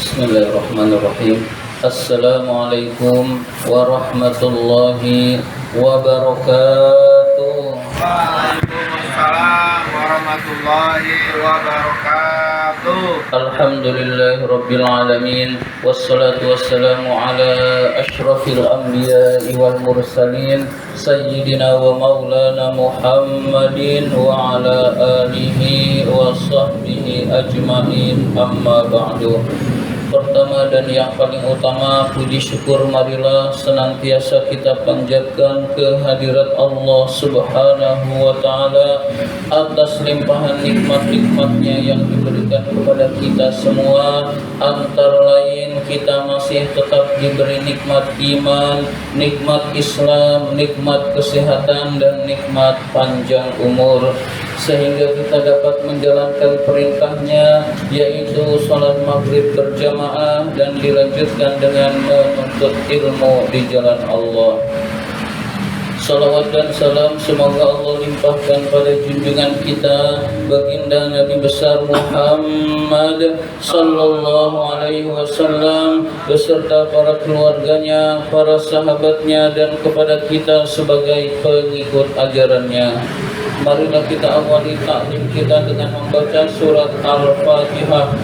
Bismillahirrahmanirrahim. Assalamualaikum warahmatullahi wabarakatuh. Waalaikumsalam warahmatullahi wabarakatuh. Alhamdulillahirabbil alamin wassalatu wassalamu ala asyrafil anbiya'i wal mursalin sayyidina wa maulana Muhammadin wa ala alihi wa sahbihi ajmain, amma ba'du. Pertama dan yang paling utama, puji syukur marilah senantiasa kita panjatkan kehadirat Allah Subhanahu wa ta'ala atas limpahan nikmat-nikmatnya yang diberikan kepada kita semua. Antara lain kita masih tetap diberi nikmat iman, nikmat Islam, nikmat kesehatan, dan nikmat panjang umur, sehingga kita dapat menjalankan perintahnya, yaitu salat maghrib berjamaah dan dilanjutkan dengan menuntut ilmu di jalan Allah. Salawat dan salam semoga Allah limpahkan pada junjungan kita baginda Nabi besar Muhammad sallallahu alaihi wasallam beserta para keluarganya, para sahabatnya, dan kepada kita sebagai pengikut ajarannya. Marilah kita awali taklim kita dengan membaca surat Al-Fatihah.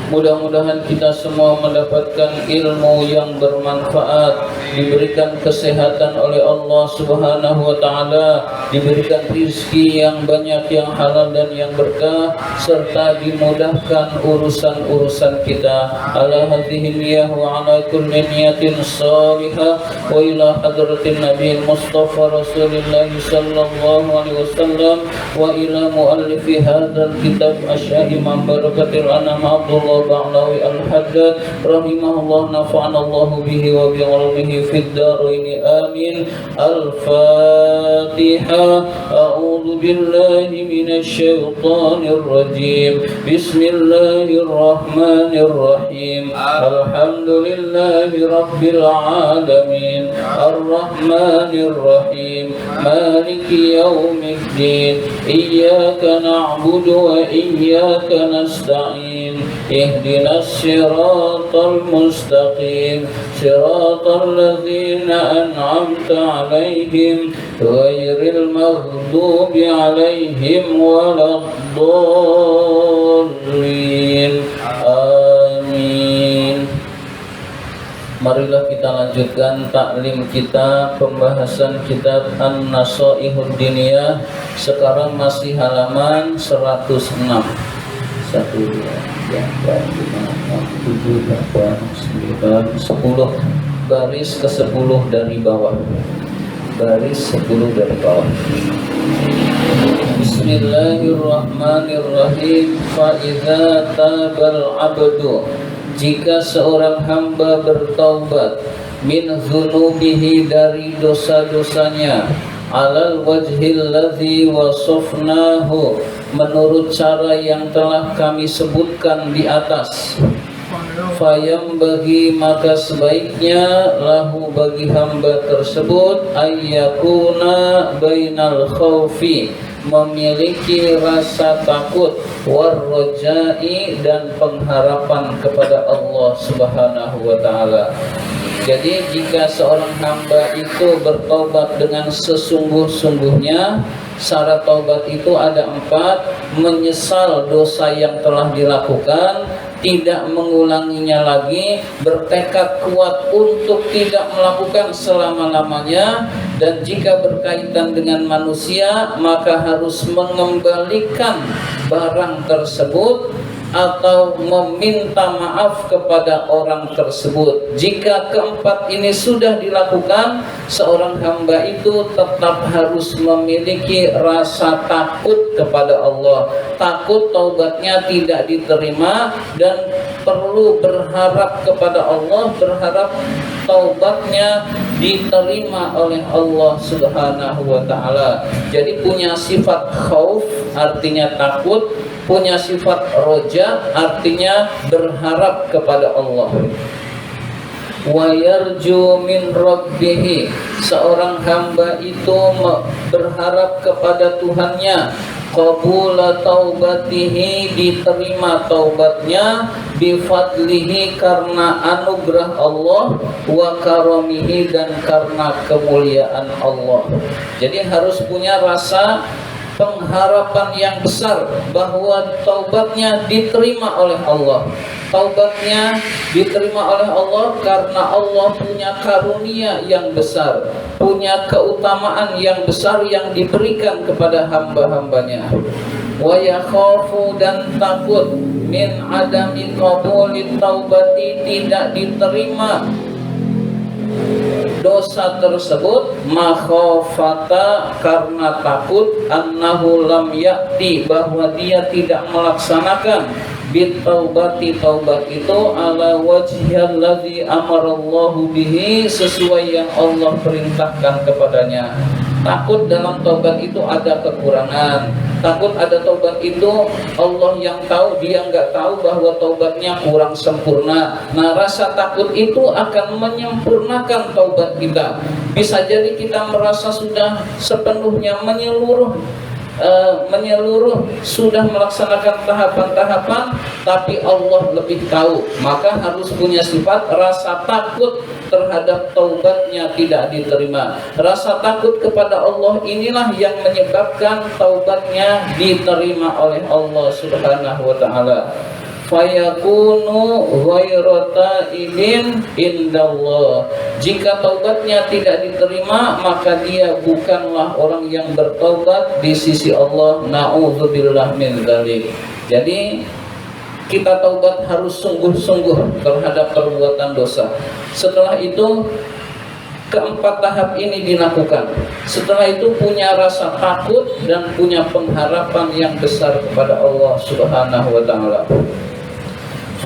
Mudah-mudahan kita semua mendapatkan ilmu yang bermanfaat, diberikan kesehatan oleh Allah Subhanahu wa ta'ala, diberikan rizki yang banyak, yang halal dan yang berkah, serta dimudahkan urusan-urusan kita. Ala hadhihi niyah wa ala kulli niyatin salihah wa ila hadratin Nabi Mustafa Rasulullah sallallahu alaihi wasallam wa ila muallifi hadzal kitab asy-syaikhh barakatil anam Abdullah Ba'lawi Al-Haddad rahimahullah, nafa'ana Allah bihi wa bi'ulumihi fid dharain amin. Al-Fatihah. A'udzu billahi minasy syaithanir rajim. Bismillahirrahmanirrahim. Alhamdulillahi rabbil alamin. Ar-Rahmanir Rahim. Maliki yaumiddin. Iyyaka na'budu wa iyyaka nasta'in. Ihdinas siratal mustaqim, siratal ladzina an'amta 'alaihim ghairil maghdubi 'alaihim waladdallin. Amin. Marilah kita lanjutkan taklim kita, pembahasan kitab An-Nasaihud Diniyah. Sekarang masih halaman 106. 1, 2, 3, 4, 5, 6, 7, 8, 9, 10. Baris ke-10 dari bawah. Baris 10 dari bawah. Bismillahirrahmanirrahim. Fa idza tabal 'abdu, jika seorang hamba bertaubat, min dzunubihi, dari dosa-dosanya, alal wajhil ladzi wasafnahu, menurut cara yang telah kami sebutkan di atas, fayam bagi, maka sebaiknya, lahu, bagi hamba tersebut, ayyakuna bainal khaufi, memiliki rasa takut, warrojai, dan pengharapan kepada Allah Subhanahu wa ta'ala. Jadi jika seorang hamba itu bertobat dengan sesungguh-sungguhnya, syarat taubat itu ada 4: menyesal dosa yang telah dilakukan, tidak mengulanginya lagi, bertekad kuat untuk tidak melakukan selama-lamanya, dan jika berkaitan dengan manusia maka harus mengembalikan barang tersebut atau meminta maaf kepada orang tersebut. Jika keempat ini sudah dilakukan, seorang hamba itu tetap harus memiliki rasa takut kepada Allah, takut taubatnya tidak diterima, dan perlu berharap kepada Allah, berharap taubatnya diterima oleh Allah Subhanahu wa ta'ala. Jadi punya sifat khauf, artinya takut, punya sifat roja, artinya berharap kepada Allah. Wa yarju min rabbih, seorang hamba itu berharap kepada Tuhannya, qabula taubatihi, diterima taubatnya, bifadlihi, karena anugerah Allah, wa karamihi, dan karena kemuliaan Allah. Jadi harus punya rasa pengharapan yang besar bahwa taubatnya diterima oleh Allah. Taubatnya diterima oleh Allah karena Allah punya karunia yang besar, punya keutamaan yang besar yang diberikan kepada hamba-hambanya. Wa yakhafu, dan takut, min adami qabulit taubati, tidak diterima dosa tersebut, makhafata, karena takut, annahu lam ya'ti, bahwa dia tidak melaksanakan bitaubati, taubat itu, ala wajhil ladzi amarallahu bihi, sesuai yang Allah perintahkan kepadanya. Takut dalam taubat itu ada kekurangan, takut ada taubat itu Allah yang tahu, dia nggak tahu bahwa taubatnya kurang sempurna. Nah, rasa takut itu akan menyempurnakan taubat kita. Bisa jadi kita merasa sudah sepenuhnya menyeluruh, sudah melaksanakan tahapan-tahapan, tapi Allah lebih tahu. Maka harus punya sifat rasa takut terhadap taubatnya tidak diterima. Rasa takut kepada Allah inilah yang menyebabkan taubatnya diterima oleh Allah Subhanahu wa ta'ala. Fayakunu ghairu taibin indallah. Jika taubatnya tidak diterima, maka dia bukanlah orang yang bertaubat di sisi Allah. Na'udzubillah min dzalik. Jadi kita taubat harus sungguh-sungguh terhadap perbuatan dosa. Setelah itu keempat tahap ini dilakukan. Setelah itu punya rasa takut dan punya pengharapan yang besar kepada Allah Subhanahu wa ta'ala.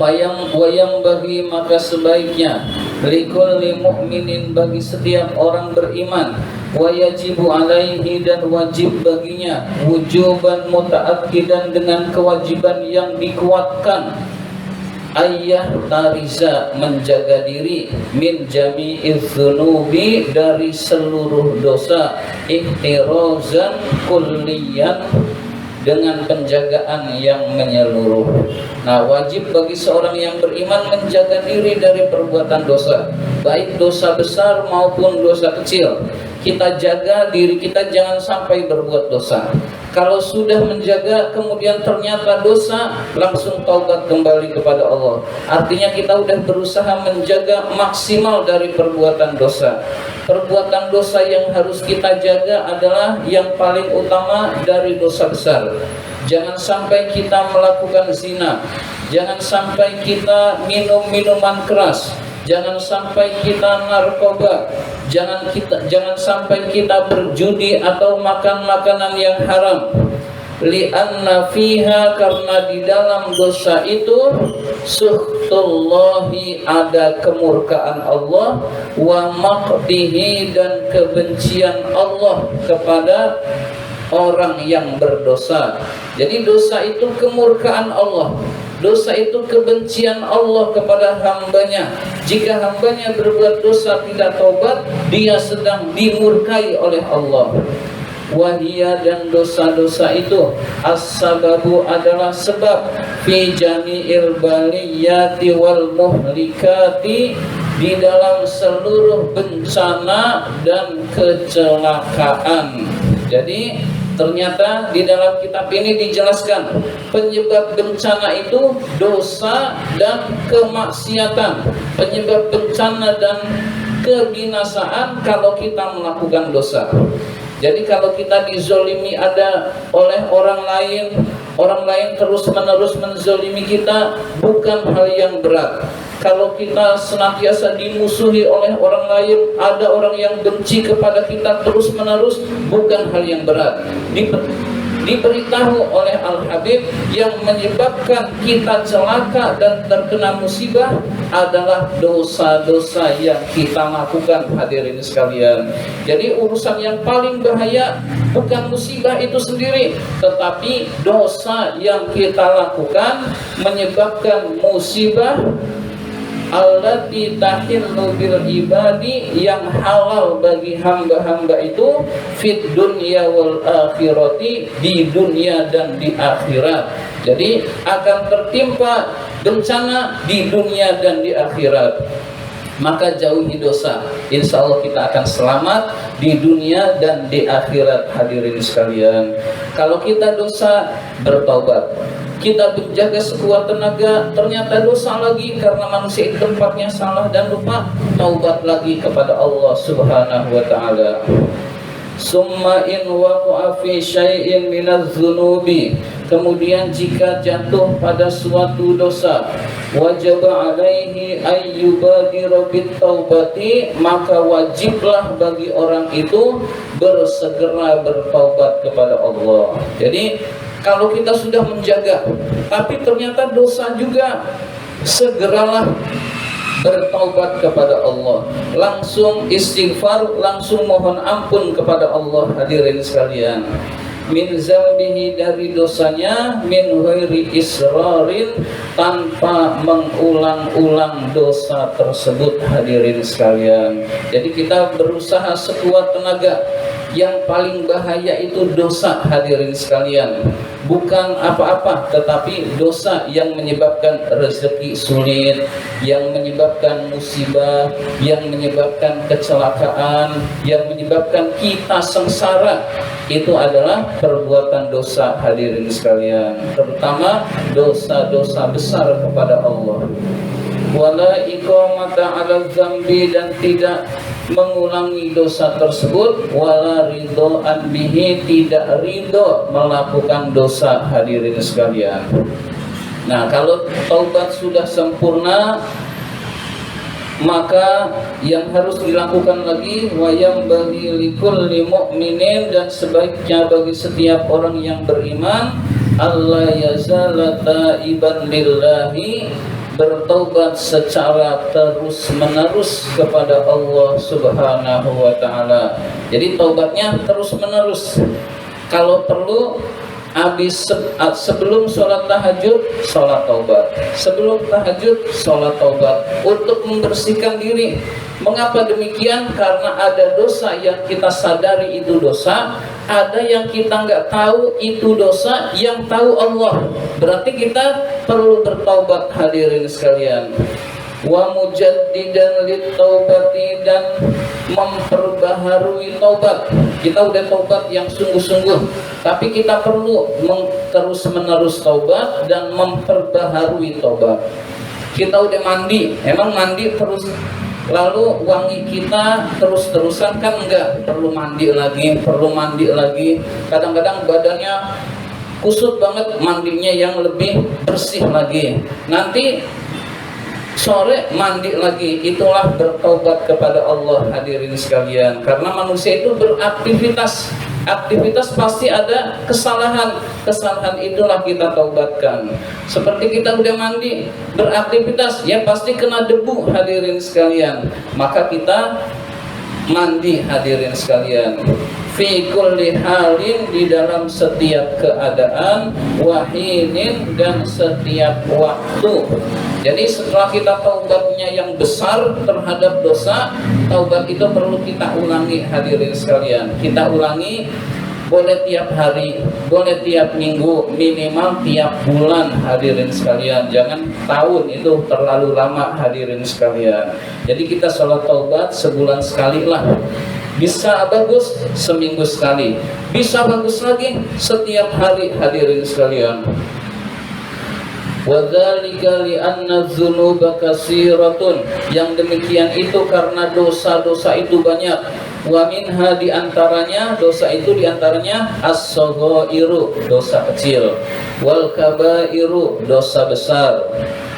Wayang bagi, maka sebaiknya, likulli mu'minin, bagi setiap orang beriman, wayajibu alaihi, dan wajib baginya, wujuban muta'akkidan, dengan kewajiban yang dikuatkan, ayah tariza, menjaga diri, min jami'iz dzunubi, dari seluruh dosa, ihtirazan kulliyan, dengan penjagaan yang menyeluruh. Nah, wajib bagi seorang yang beriman menjaga diri dari perbuatan dosa, baik dosa besar maupun dosa kecil. Kita jaga diri kita jangan sampai berbuat dosa. Kalau sudah menjaga kemudian ternyata dosa, langsung taubat kembali kepada Allah. Artinya kita sudah berusaha menjaga maksimal dari perbuatan dosa. Perbuatan dosa yang harus kita jaga adalah yang paling utama dari dosa besar. Jangan sampai kita melakukan zina, jangan sampai kita minum minuman keras, jangan sampai kita narkoba, jangan sampai kita berjudi atau makan makanan yang haram. Li'anna fiha, karena di dalam dosa itu suhtullahi, ada kemurkaan Allah, wa maqdihi, dan kebencian Allah kepada orang yang berdosa. Jadi dosa itu kemurkaan Allah, dosa itu kebencian Allah kepada hambanya. Jika hambanya berbuat dosa tidak taubat, dia sedang dimurkai oleh Allah. Wahia, dan dosa-dosa itu, as-sababu, adalah sebab, fi jami'il baliyati wal muhlikati, di dalam seluruh bencana dan kecelakaan. Jadi ternyata di dalam kitab ini dijelaskan penyebab bencana itu dosa dan kemaksiatan. Penyebab bencana dan kebinasaan kalau kita melakukan dosa. Jadi kalau kita dizolimi ada oleh orang lain terus-menerus menzolimi kita, bukan hal yang berat. Kalau kita senantiasa dimusuhi oleh orang lain, ada orang yang benci kepada kita terus-menerus, bukan hal yang berat. Diberitahu oleh Al-Habib yang menyebabkan kita celaka dan terkena musibah adalah dosa-dosa yang kita lakukan, hadirin sekalian. Jadi urusan yang paling bahaya bukan musibah itu sendiri, tetapi dosa yang kita lakukan menyebabkan musibah allati tahillu bil ibadi, yang halal bagi hamba-hamba itu fid dunya wal akhirati, di dunia dan di akhirat. Jadi akan tertimpa bencana di dunia dan di akhirat. Maka jauhi dosa, insya Allah kita akan selamat di dunia dan di akhirat. Hadirin sekalian, kalau kita dosa, bertaubat. Kita menjaga sekuat tenaga, ternyata dosa lagi karena manusia itu tempatnya salah dan lupa, taubat lagi kepada Allah Subhanahu wa taala. Summa in waqa'a fi syai'in minadz-dzunubi, kemudian jika jatuh pada suatu dosa, wajib alaihi ayyubadira bit taubati, maka wajiblah bagi orang itu bersegera bertaubat kepada Allah. Jadi kalau kita sudah menjaga tapi ternyata dosa juga, segeralah bertaubat kepada Allah, langsung istighfar, langsung mohon ampun kepada Allah. Hadirin sekalian, min zambihi, dari dosanya, min ghairi israrin, tanpa mengulang-ulang dosa tersebut. Hadirin sekalian, jadi kita berusaha sekuat tenaga. Yang paling bahaya itu dosa. Hadirin sekalian, bukan apa-apa, tetapi dosa yang menyebabkan rezeki sulit, yang menyebabkan musibah, yang menyebabkan kecelakaan, yang menyebabkan kita sengsara, itu adalah perbuatan dosa. Hadirin sekalian, terutama dosa-dosa besar kepada Allah. Wala iqamata 'ala dzambi, dan tidak mengulangi dosa tersebut. Wala ridho'an bihi, tidak ridho melakukan dosa. Hadirin sekalian, nah kalau taubat sudah sempurna, maka yang harus dilakukan lagi, wayam bagi likulli mu'minin, dan sebaiknya bagi setiap orang yang beriman, Allah yazala taiban lillahi, bertaubat secara terus menerus kepada Allah Subhanahu wa taala. Jadi taubatnya terus menerus. Kalau perlu sebelum sholat tahajud, sholat taubat. Sebelum tahajud, sholat taubat, untuk membersihkan diri. Mengapa demikian? Karena ada dosa yang kita sadari itu dosa, ada yang kita nggak tahu itu dosa, yang tahu Allah. Berarti kita perlu bertaubat. Hadirin sekalian, wa mujaddidan lit taubati, dan memperbaharui taubat. Kita udah taubat yang sungguh-sungguh, tapi kita perlu terus menerus taubat dan memperbaharui taubat. Kita udah mandi, emang mandi terus lalu wangi kita terus-terusan kan? Enggak, perlu mandi lagi. Kadang-kadang badannya kusut banget, mandinya yang lebih bersih lagi. Nanti sore mandi lagi, itulah bertaubat kepada Allah. Hadirin sekalian, karena manusia itu beraktivitas, pasti ada kesalahan itulah kita taubatkan. Seperti kita udah mandi, beraktivitas, ya pasti kena debu. Hadirin sekalian, maka kita mandi. Hadirin sekalian, fi kulli halin, di dalam setiap keadaan, wahinin, dan setiap waktu. Jadi setelah kita taubatnya yang besar terhadap dosa, taubat itu perlu kita ulangi. Hadirin sekalian, kita ulangi, boleh tiap hari, boleh tiap minggu, minimal tiap bulan. Hadirin sekalian, jangan tahun, itu terlalu lama. Hadirin sekalian, jadi kita sholat taubat sebulan sekali lah. Bisa bagus seminggu sekali, bisa bagus lagi setiap hari. Hadirin sekalian, wadzalika li'anna dzunuba katsiratun, yang demikian itu karena dosa-dosa itu banyak. Wa minha, diantaranya dosa itu, diantaranya as-saghairu, dosa kecil, wal kabairu, dosa besar.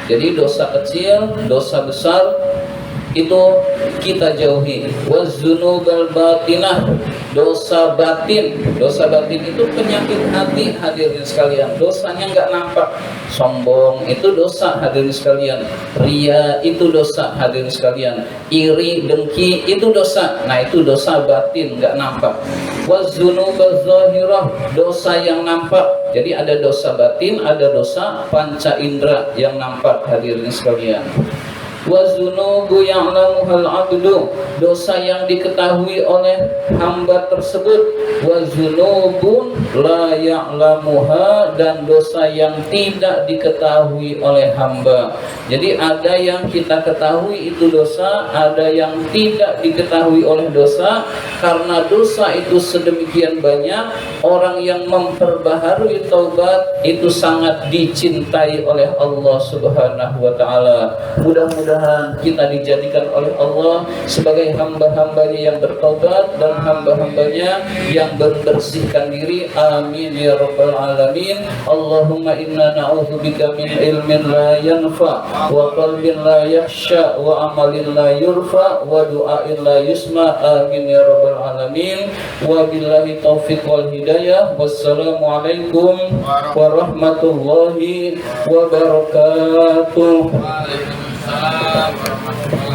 Jadi dosa kecil, dosa besar itu kita jauhi. Wazunubal batinah, dosa batin. Dosa batin itu penyakit hati. Hadirin sekalian, dosanya nggak nampak. Sombong itu dosa. Hadirin sekalian, ria itu dosa. Hadirin sekalian, iri, dengki itu dosa. Nah itu dosa batin, nggak nampak. Wazunubal zahirah, dosa yang nampak. Jadi ada dosa batin, ada dosa panca indera yang nampak. Hadirin sekalian, wa dzunubu ya'lamuhal 'abdu, dosa yang diketahui oleh hamba tersebut, wa dzunubun la ya'lamuha, dan dosa yang tidak diketahui oleh hamba. Jadi ada yang kita ketahui itu dosa, ada yang tidak diketahui oleh dosa. Karena dosa itu sedemikian banyak, orang yang memperbaharui taubat itu sangat dicintai oleh Allah Subhanahu wa taala. Mudah-mudahan kita dijadikan oleh Allah sebagai hamba-hambanya yang bertaubat dan hamba-hambanya yang membersihkan diri. Amin ya rabbal alamin. Allahumma inna na'udzubika min ilmin la yanfa wa qalbin la yakhsha wa amalin la yurfa wa du'ain la yusma. Amin ya rabbal alamin. Wa billahi taufiq wal hidayah. Wassalamualaikum warahmatullahi wabarakatuh. Waalaikumsalam warahmatullahi